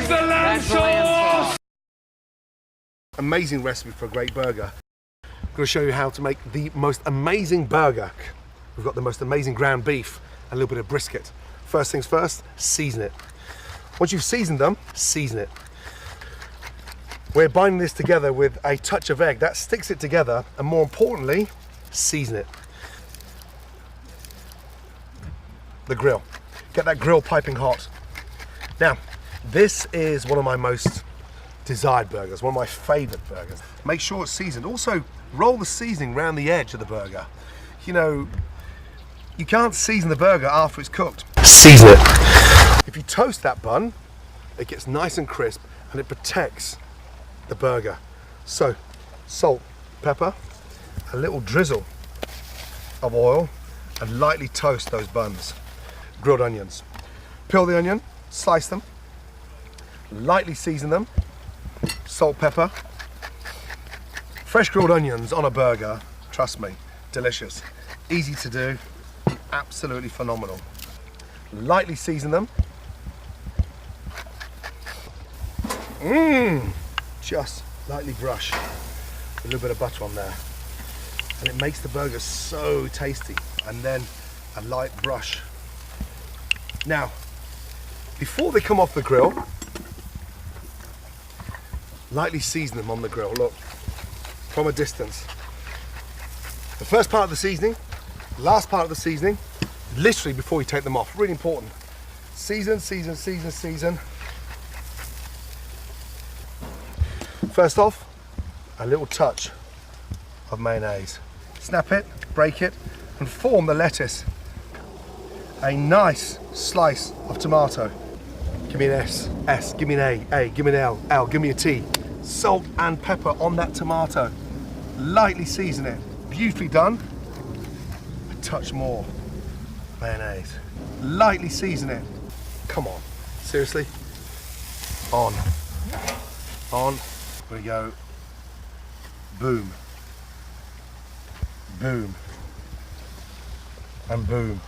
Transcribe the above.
the lamb sauce! Amazing recipe for a great burger. I'm going to show you how to make the most amazing burger. We've got the most amazing ground beef and a little bit of brisket. First things first, season it. Once you've seasoned them, season it. We're binding this together with a touch of egg. That sticks it together, and more importantly, season it. The grill. Get that grill piping hot. Now, this is one of my most desired burgers, one of my favorite burgers. Make sure it's seasoned. Also, roll the seasoning around the edge of the burger. You know, you can't season the burger after it's cooked. Season it. If you toast that bun, it gets nice and crisp and it protects the burger. So, salt, pepper, a little drizzle of oil, and lightly toast those buns. Grilled onions. Peel the onion, slice them, lightly season them, salt, pepper. Fresh grilled onions on a burger, trust me, delicious. Easy to do, absolutely phenomenal. Lightly season them. Just lightly brush a little bit of butter on there. And it makes the burger so tasty. And then a light brush. Now, before they come off the grill, lightly season them on the grill. Look, from a distance. The first part of the seasoning, last part of the seasoning, literally before you take them off. Really important. Season, season, season, season. First off, a little touch of mayonnaise. Snap it, break it, and form the lettuce. A nice slice of tomato. Give me an S, give me an A, give me an L, give me a T. Salt and pepper on that tomato. Lightly season it. Beautifully done. A touch more mayonnaise. Lightly season it. Come on, seriously? On. We go. Boom. Boom. And boom.